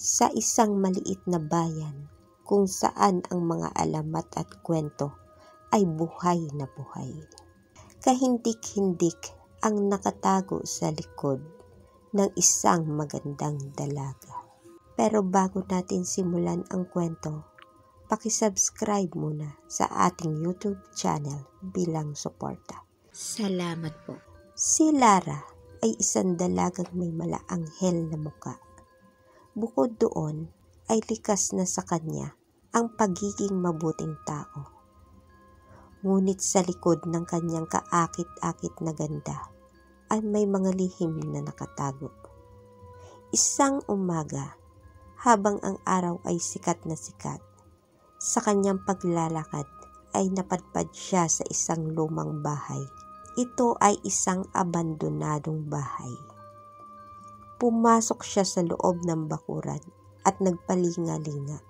Sa isang maliit na bayan kung saan ang mga alamat at kwento ay buhay na buhay. Kahindik-hindik ang nakatago sa likod ng isang magandang dalaga. Pero bago natin simulan ang kwento, paki-subscribe muna sa ating YouTube channel bilang suporta. Salamat po. Si Lara ay isang dalagang may malaanghel na muka. Bukod doon ay likas na sa kanya ang pagiging mabuting tao. Ngunit sa likod ng kanyang kaakit-akit na ganda ay may mga lihim na nakatago. Isang umaga, habang ang araw ay sikat na sikat, sa kanyang paglalakad ay napadpad siya sa isang lumang bahay. Ito ay isang abandonadong bahay. Pumasok siya sa loob ng bakuran at nagpalinga-linga.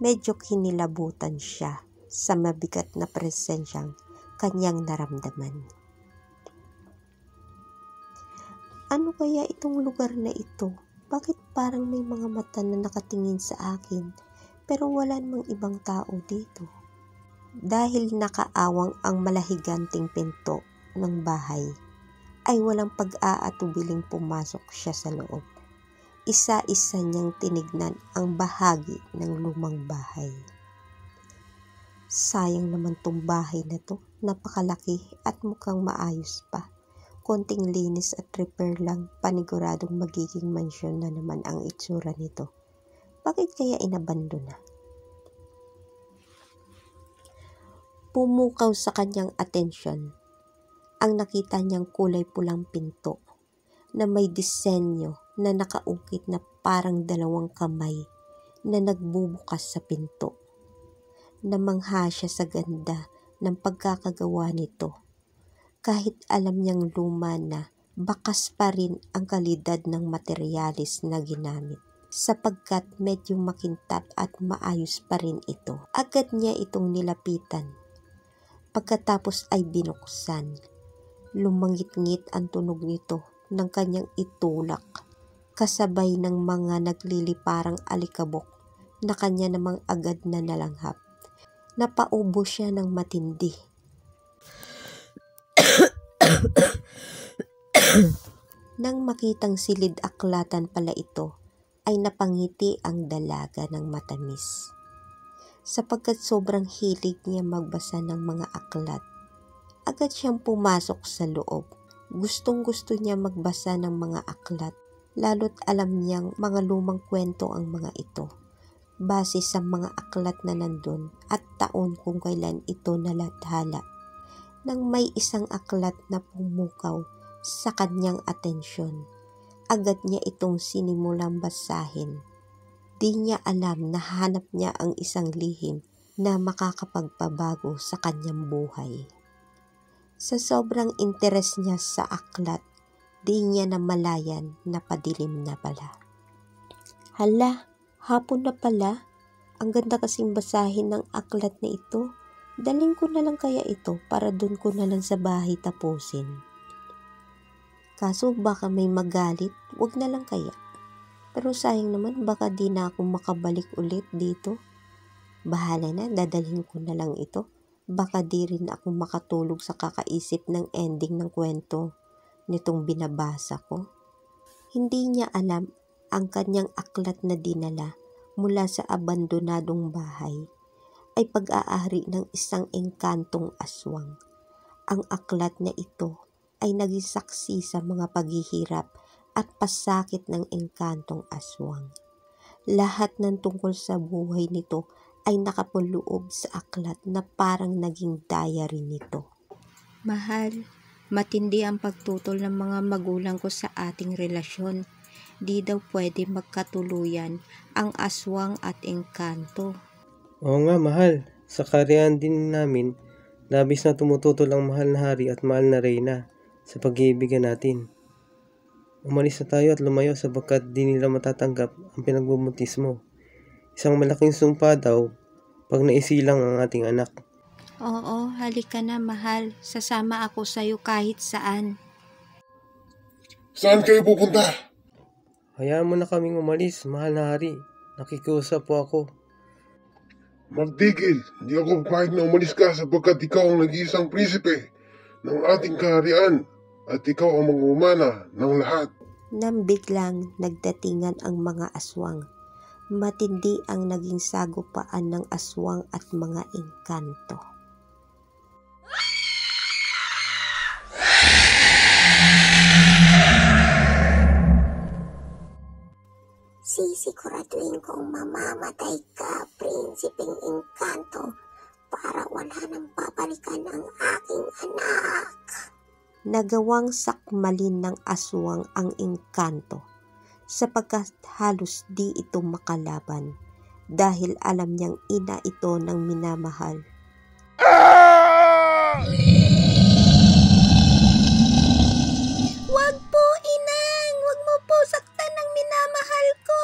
Medyo kinilabutan siya sa mabigat na presensyang kanyang naramdaman. Ano kaya itong lugar na ito? Bakit parang may mga mata na nakatingin sa akin pero wala namang ibang tao dito? Dahil nakaawang ang malahiganting pinto ng bahay, ay walang pag-aatubiling pumasok siya sa loob. Isa-isa niyang tinignan ang bahagi ng lumang bahay. Sayang naman tong bahay na to, napakalaki at mukhang maayos pa. Konting linis at repair lang, paniguradong magiging mansyon na naman ang itsura nito. Bakit kaya inabandona? Pumukaw sa kanyang atensyon ang nakita niyang kulay pulang pinto na may disenyo na nakaukit na parang dalawang kamay na nagbubukas sa pinto. Namangha siya sa ganda ng pagkakagawa nito. Kahit alam niyang luma na, bakas pa rin ang kalidad ng materyales na ginamit. Sapagkat medyo makintab at maayos pa rin ito. Agad niya itong nilapitan. Pagkatapos ay binuksan. Lumangit-ngit ang tunog nito ng kanyang itulak, kasabay ng mga nagliliparang alikabok na kanya namang agad na nalanghap. Napaubo siya ng matindi. Nang makitang silid-aklatan pala ito, ay napangiti ang dalaga ng matamis. Sapagkat sobrang hilig niya magbasa ng mga aklat, agad siyang pumasok sa loob. Gustong-gusto niya magbasa ng mga aklat, lalo't alam niyang mga lumang kwento ang mga ito, base sa mga aklat na nandun at taon kung kailan ito nalathala. Nang may isang aklat na pumukaw sa kanyang atensyon, agad niya itong sinimulang basahin. Di niya alam na hanap niya ang isang lihim na makakapagpabago sa kanyang buhay. Sa sobrang interes niya sa aklat, di niya namalayan na padilim na pala. Hala, hapon na pala. Ang ganda kasing basahin ng aklat na ito. Daling ko na lang kaya ito para dun ko na lang sa bahay tapusin. Kaso baka may magalit, wag na lang kaya. Pero sayang naman, baka di na ako makabalik ulit dito. Bahala na, dadalhin ko na lang ito. Baka di rin ako makatulog sa kakaisip ng ending ng kwento nitong binabasa ko. Hindi niya alam ang kanyang aklat na dinala mula sa abandonadong bahay ay pag-aari ng isang engkantong aswang. Ang aklat na ito ay naging saksi sa mga paghihirap at pasakit ng engkantong aswang. Lahat ng tungkol sa buhay nito ay nakapuloob sa aklat na parang naging diary nito. Mahal, matindi ang pagtutol ng mga magulang ko sa ating relasyon. Di daw pwede magkatuluyan ang aswang at engkanto. Oo nga, mahal. Sa karyan din namin, labis na tumututol ang mahal na hari at mahal na reyna sa pag-iibigan natin. Umalis na tayo at lumayo sapagkat di nila matatanggap ang pinagbubuntis mo. Isang malaking sumpa daw pag naisilang ang ating anak. Oo, halika na mahal. Sasama ako sa'yo kahit saan. Saan kayo pupunta? Hayaan mo na kaming umalis, mahal na hari. Nakikiusap po ako. Magtigil, hindi ako papayag na umalis ka sapagkat ikaw ang nag-iisang prinsipe ng ating kaharian at ikaw ang mangumana ng lahat. Nang biglang nagdatingan ang mga aswang. Matindi ang naging sagupaan ng aswang at mga engkanto. Sisiguraduhin kong mamamatay ka, Prinsipeng Engkanto, para wala nang babalikan ang aking anak. Nagawang sakmalin ng aswang ang engkanto sapagkat halos di ito makalaban dahil alam niyang ina ito ng minamahal. Wag po, inang! Wag mo po saktan ang minamahal ko!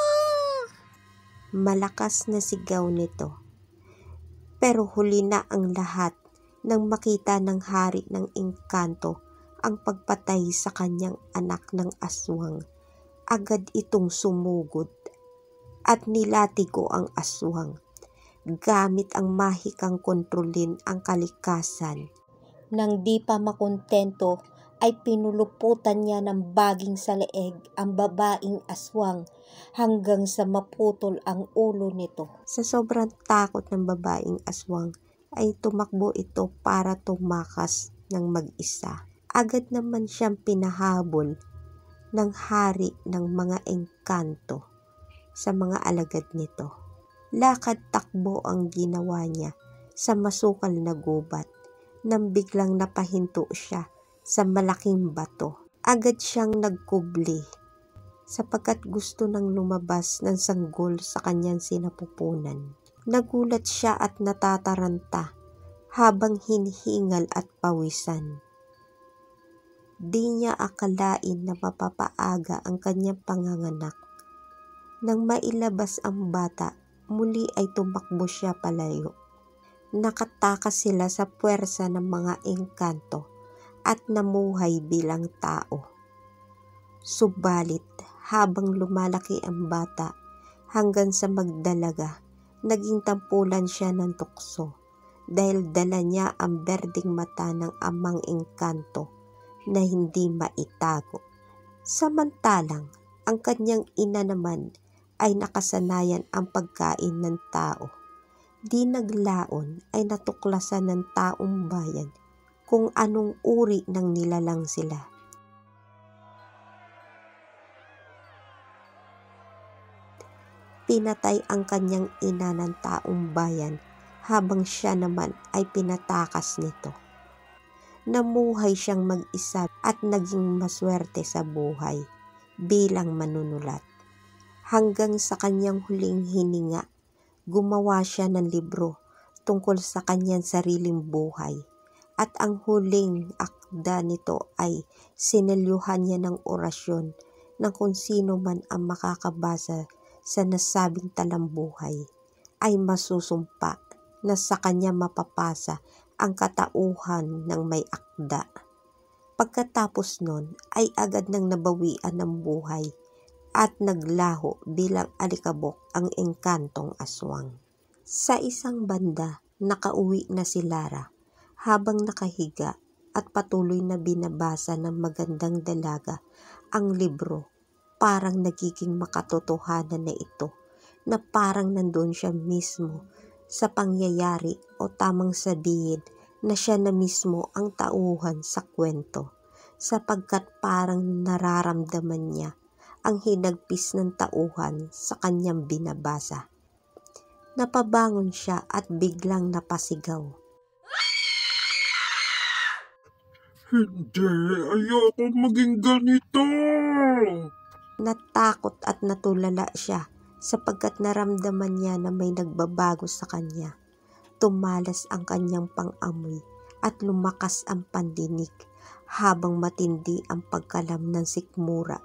Malakas na sigaw nito. Pero huli na ang lahat nang makita ng hari ng engkanto ang pagpatay sa kanyang anak ng aswang. Agad itong sumugod at nilatigo ang aswang. Gamit ang mahikang kontrolin ang kalikasan. Nang di pa makontento ay pinuluputan niya ng baging sa leeg ang babaeng aswang hanggang sa maputol ang ulo nito. Sa sobrang takot ng babaeng aswang ay tumakbo ito para tumakas ng mag-isa. Agad naman siyang pinahabol ng hari ng mga engkanto sa mga alagad nito. Lakad takbo ang ginawa niya sa masukal na gubat nang biglang napahinto siya sa malaking bato. Agad siyang nagkubli sapagkat gusto nang lumabas ng sanggol sa kanyang sinapupunan. Nagulat siya at natataranta habang hinihingal at pawisan. Di niya akalain na mapapaaga ang kanyang panganganak. Nang mailabas ang bata, muli ay tumakbo siya palayo. Nakatakas sila sa puwersa ng mga engkanto at namuhay bilang tao. Subalit, habang lumalaki ang bata hanggang sa magdalaga, naging tampulan siya ng tukso dahil dala niya ang berdeng mata ng amang engkanto na hindi maitago. Samantalang, ang kanyang ina naman ay nakasanayan ang pagkain ng tao. Di naglaon ay natuklasan ng taong bayan kung anong uri ng nilalang sila. Pinatay ang kanyang ina ng taong bayan habang siya naman ay pinatakas nito. Namuhay siyang mag-isa at naging maswerte sa buhay bilang manunulat. Hanggang sa kanyang huling hininga, gumawa siya ng libro tungkol sa kanyang sariling buhay. At ang huling akda nito ay sinelyuhan niya ng orasyon na kung sino man ang makakabasa sa nasabing talambuhay ay masusumpa na sa kanya mapapasa ang katauhan ng may akda. Pagkatapos nun ay agad nang nabawian ng buhay at naglaho bilang alikabok ang engkantong aswang. Sa isang banda, nakauwi na si Lara habang nakahiga at patuloy na binabasa ng magandang dalaga ang libro. Parang nagiging makatotohanan na ito na parang nandun siya mismo sa pangyayari o tamang sabihin na siya na mismo ang tauhan sa kwento sapagkat parang nararamdaman niya ang hinagpis ng tauhan sa kanyang binabasa. Napabangon siya at biglang napasigaw. Hindi, ayoko maging ganito. Natakot at natulala siya sapagkat naramdaman niya na may nagbabago sa kanya. Tumalas ang kanyang pang-amoy at lumakas ang pandinig habang matindi ang pagkalam ng sikmura.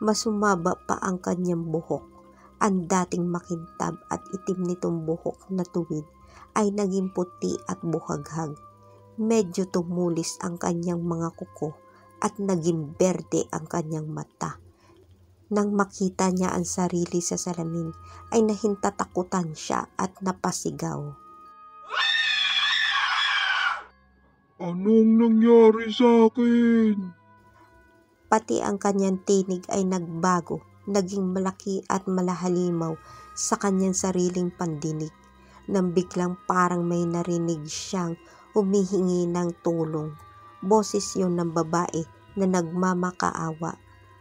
Masumaba pa ang kanyang buhok. Ang dating makintab at itim nitong buhok na tuwid ay naging puti at buhaghag. Medyo tumulis ang kanyang mga kuko at naging berde ang kanyang mata. Nang makita niya ang sarili sa salamin, ay nahintatakutan siya at napasigaw. Anong nangyari sa akin? Pati ang kanyang tinig ay nagbago, naging malaki at malahalimaw sa kanyang sariling pandinig, nang biglang parang may narinig siyang humihingi ng tulong. Boses yun ng babae na nagmamakaawa.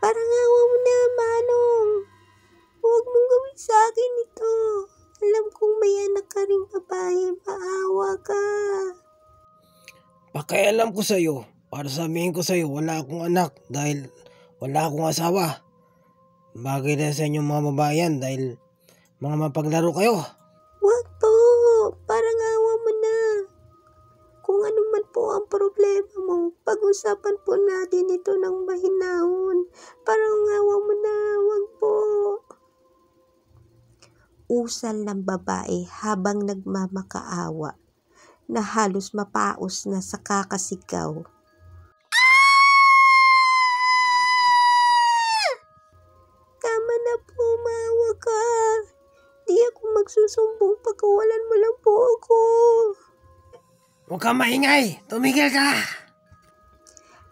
Parang awa mo na, Manong. Huwag mong gawin sa akin ito. Alam kong may anak ka ring babae, maawa ka. Pakialam ko sa'yo. Para sabihin ko sa'yo, wala akong anak dahil wala akong asawa. Bagay na sa inyong mga babayan dahil mga mapaglaro kayo. Wag po, parang awa mo na. Kung ano man po ang problema mo, pag-usapan po natin ito ng mahinahon. Parang awa mo na, wag po. Usal ng babae habang nagmamakaawa, na halos mapaos na sa kakasigaw. Tama na po, maawa ka. Di ako magsusumbong, pagkawalan mo lang po ako. Huwag kang maingay! Tumigil ka!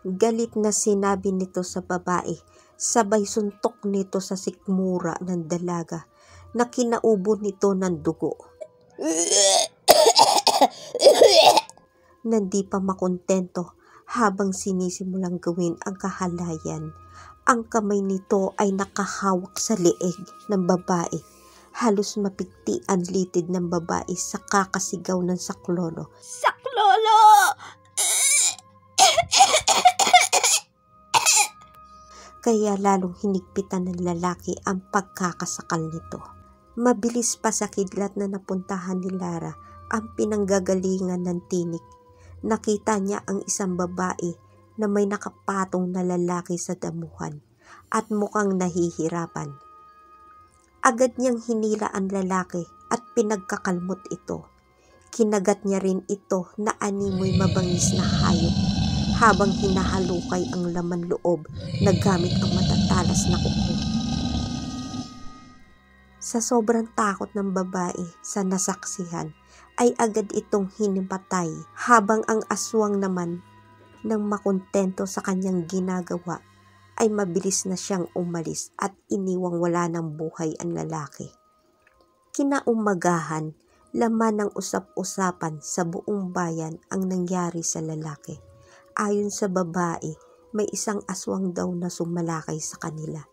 Galit na sinabi nito sa babae, sabay suntok nito sa sikmura ng dalaga na kinaubo nito ng dugo. Nandi pa makontento habang sinisimulang gawin ang kahalayan. Ang kamay nito ay nakahawak sa leeg ng babae. Halos mapikti ang litid ng babae sa kakasigaw ng saklolo. Saklolo! Kaya lalong hinigpitan ng lalaki ang pagkakasakal nito. Mabilis pa sa kidlat na napuntahan ni Lara ang pinanggagalingan ng tinik. Nakita niya ang isang babae na may nakapatong na lalaki sa damuhan at mukhang nahihirapan. Agad niyang hinila ang lalaki at pinagkakalmot ito. Kinagat niya rin ito na animoy mabangis na hayop habang hinahalukay ang laman loob na gamit ang matatalas na kuko. Sa sobrang takot ng babae sa nasaksihan, ay agad itong hinimatay habang ang aswang naman nang makontento sa kanyang ginagawa ay mabilis na siyang umalis at iniwang wala ng buhay ang lalaki. Kinaumagahan, laman ng usap-usapan sa buong bayan ang nangyari sa lalaki. Ayon sa babae, may isang aswang daw na sumalakay sa kanila.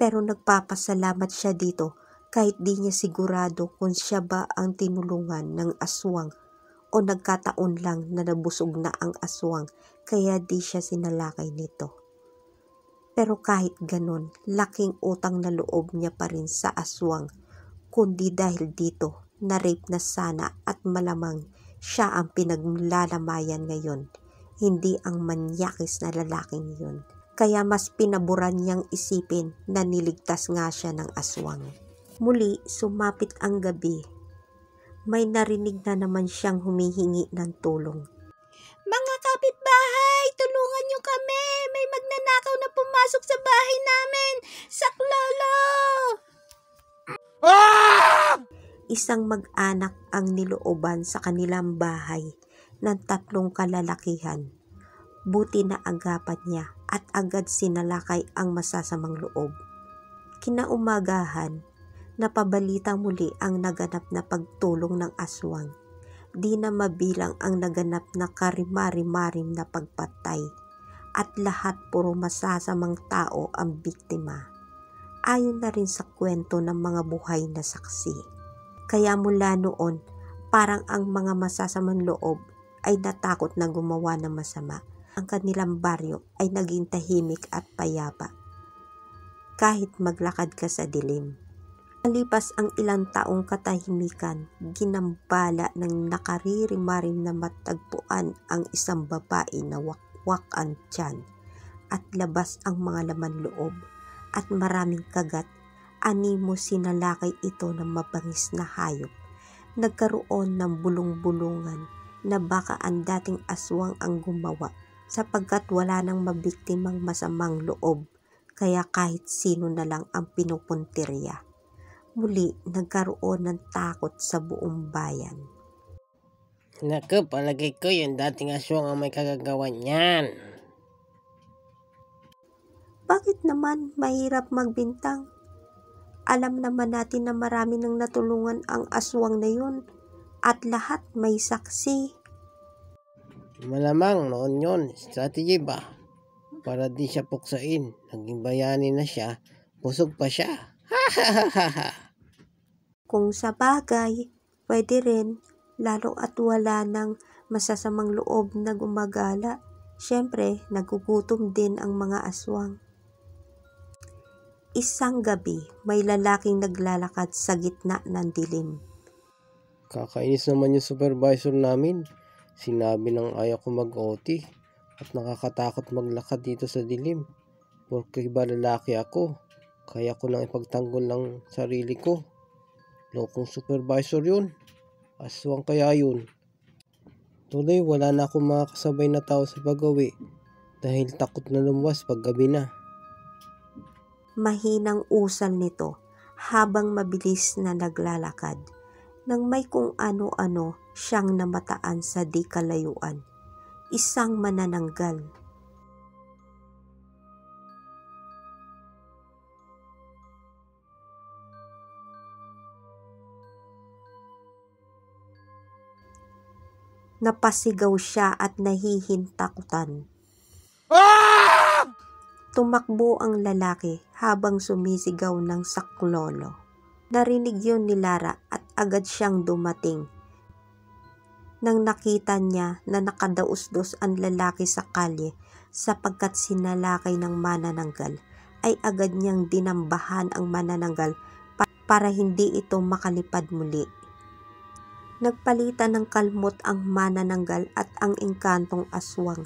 Pero nagpapasalamat siya dito kahit di niya sigurado kung siya ba ang tinulungan ng aswang o nagkataon lang na nabusog na ang aswang kaya di siya sinalakay nito. Pero kahit ganon, laking utang na loob niya pa rin sa aswang, kundi dahil dito, na-rape na sana at malamang siya ang pinaglalamayan ngayon, hindi ang manyakis na lalaking yun. Kaya mas pinaburan niyang isipin na niligtas nga siya ng aswang. Muli, sumapit ang gabi. May narinig na naman siyang humihingi ng tulong. Mga kapitbahay, tulungan niyo kami! May magnanakaw na pumasok sa bahay namin! Saklolo! Isang mag-anak ang nilooban sa kanilang bahay ng 3 kalalakihan. Buti na agapan niya at agad sinalakay ang masasamang loob. Kinaumagahan, napabalita muli ang naganap na pagtulong ng aswang. Di na mabilang ang naganap na karimari-marim na pagpatay at lahat puro masasamang tao ang biktima. Ayon na rin sa kwento ng mga buhay na saksi. Kaya mula noon, parang ang mga masasamang loob ay natakot na gumawa ng masama. Ang kanilang baryo ay naging tahimik at payapa. Kahit maglakad ka sa dilim. Malipas ang ilang taong katahimikan, ginambala ng nakaririmarim na matagpuan ang isang babae na wakwak ang tiyan at labas ang mga laman loob at maraming kagat. Animo sinalakay ito ng mabangis na hayop. Nagkaroon ng bulong-bulungan na baka ang dating aswang ang gumawa sapagkat wala nang mabiktimang masamang loob kaya kahit sino na lang ang pinupuntirya. Muli nagkaroon ng takot sa buong bayan. Naku, palagay ko yung dating aswang ang may kagagawan niyan. Bakit naman mahirap magbintang? Alam naman natin na marami nang natulungan ang aswang na yun at lahat may saksi. Malamang noon yon, strategy ba? Para di siya puksain, naging bayani na siya, busog pa siya. Kung sa bagay, pwede rin, lalo at wala ng masasamang loob na gumagala. Siyempre, nagugutom din ang mga aswang. Isang gabi, may lalaking naglalakad sa gitna ng dilim. Kakainis naman yung supervisor namin. Sinabi ng ayaw ko mag-OT at nakakatakot maglakad dito sa dilim. Porque ba lalaki ako, kaya ko nang ipagtanggol ng sarili ko. Lokong supervisor yun. Aswang kaya yun. Tuloy wala na akong mga kasabay na tao sa pag-uwi dahil takot na lumuwas pag gabi na. Mahinang usal nito habang mabilis na naglalakad nang may kung ano-ano siyang namataan sa di kalayuan. Isang manananggal. Napasigaw siya at nahihintakutan. Tumakbo ang lalaki habang sumisigaw ng saklolo. Narinig yun ni Lara at agad siyang dumating. Nang nakita niya na nakadausdos ang lalaki sa kalye sapagkat sinalakay ng manananggal, ay agad niyang dinambahan ang manananggal para hindi ito makalipad muli. Nagpalitan ng kalmot ang manananggal at ang engkantong aswang.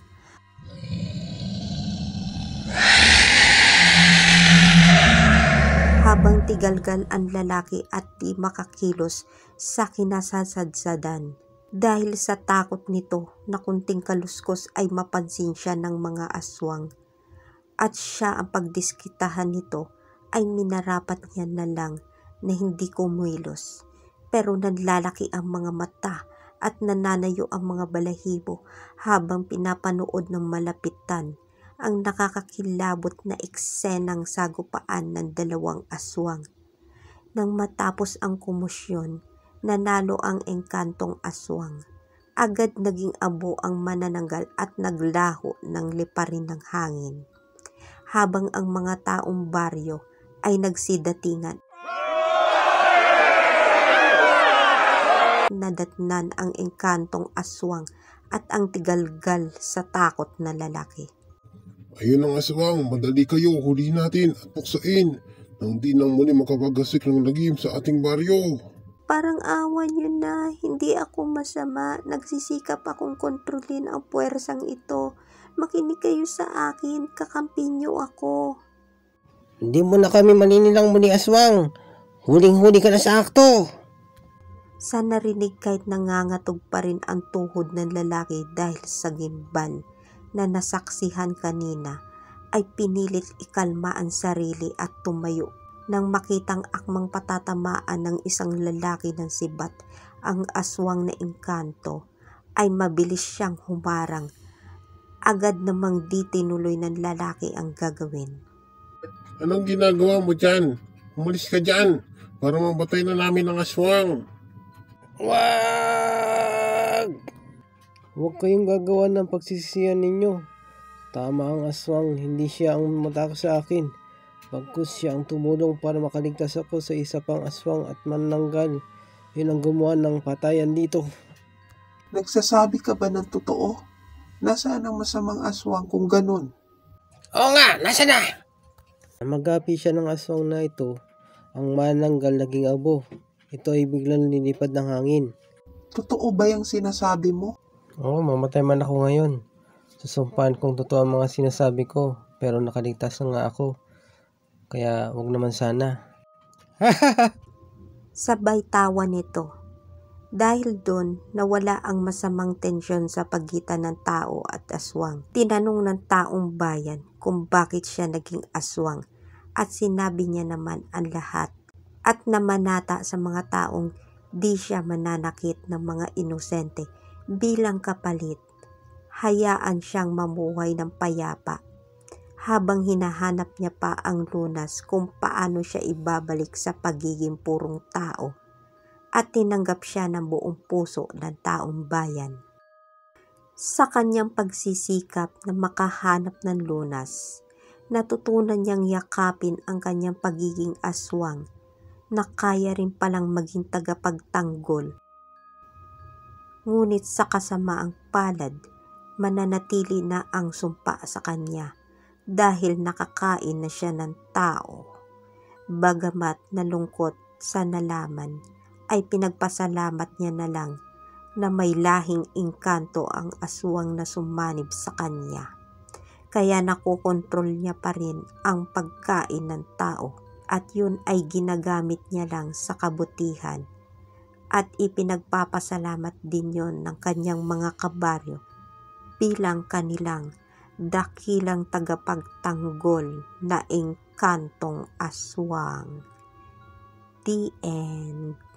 Habang tigalgal ang lalaki at di makakilos sa kinasasadsadan. Dahil sa takot nito na kunting kaluskos ay mapansin siya ng mga aswang. At siya ang pagdiskitahan nito ay minarapat niya na lang na hindi kumuilos. Pero nanlalaki ang mga mata at nananayo ang mga balahibo habang pinapanood ng malapitan ang nakakakilabot na eksenang sagupaan ng dalawang aswang. Nang matapos ang komosyon, nanalo ang engkantong aswang. Agad naging abo ang manananggal at naglaho ng liparin ng hangin. Habang ang mga taong baryo ay nagsidatingan. Nadatnan ang engkantong aswang at ang tigalgal sa takot na lalaki. Ayun ang aswang, madali kayo, huli natin at puksain nang di nang muli makapagasik ng lagim sa ating baryo. Parang awan niyo na, hindi ako masama, nagsisikap akong kontrolin ang puwersang ito. Makinig kayo sa akin, kakampi niyo ako. Hindi mo na kami maninilang muli, aswang. Huling-huli ka na sa akto. Sa narinig kahit nangangatog pa rin ang tuhod ng lalaki dahil sa gimbal na nasaksihan kanina, ay pinilit ikalma ang sarili at tumayo. Nang makitang akmang patatamaan ng isang lalaki ng sibat ang aswang na engkanto, ay mabilis siyang humarang. Agad namang di tinuloy ng lalaki ang gagawin. Anong ginagawa mo dyan? Umalis ka dyan para mabatay na namin ang aswang. Wag! Huwag kayong gagawa ng pagsisisihan ninyo. Tama ang aswang, hindi siya ang matakot sa akin. Bagkus siya ang tumulong para makaligtas ako sa isa pang aswang at manananggal. Yun ang gumawa ng patayan dito. Nagsasabi ka ba ng totoo? Nasaan ang masamang aswang kung ganun? Oo nga, nasa na? Magapi siya ng aswang na ito, ang manananggal naging abo. Ito ay biglang nilipad ng hangin. Totoo ba yung sinasabi mo? Oo, mamatay man ako ngayon. Susumpahan kong totoo ang mga sinasabi ko, pero nakaligtas na nga ako. Kaya wag naman sana. Sabay tawa nito. Dahil doon, nawala ang masamang tensyon sa pagitan ng tao at aswang. Tinanong ng taong bayan kung bakit siya naging aswang at sinabi niya naman ang lahat at namanata sa mga taong di siya mananakit ng mga inosente bilang kapalit. Hayaan siyang mamuhay ng payapa habang hinahanap niya pa ang lunas kung paano siya ibabalik sa pagiging purong tao at tinanggap siya ng buong puso ng taong bayan. Sa kanyang pagsisikap na makahanap ng lunas, natutunan niyang yakapin ang kanyang pagiging aswang na kaya rin palang maging tagapagtanggol. Ngunit sa kasamaang palad, mananatili na ang sumpa sa kanya dahil nakakain na siya ng tao. Bagamat nalungkot sa nalaman, ay pinagpasalamat niya na lang na may lahing engkanto ang aswang na sumanib sa kanya. Kaya nakokontrol niya pa rin ang pagkain ng tao at yun ay ginagamit niya lang sa kabutihan. At ipinagpapasalamat din yon ng kanyang mga kabaryo bilang kanilang dakilang tagapagtanggol na engkantong aswang. The end.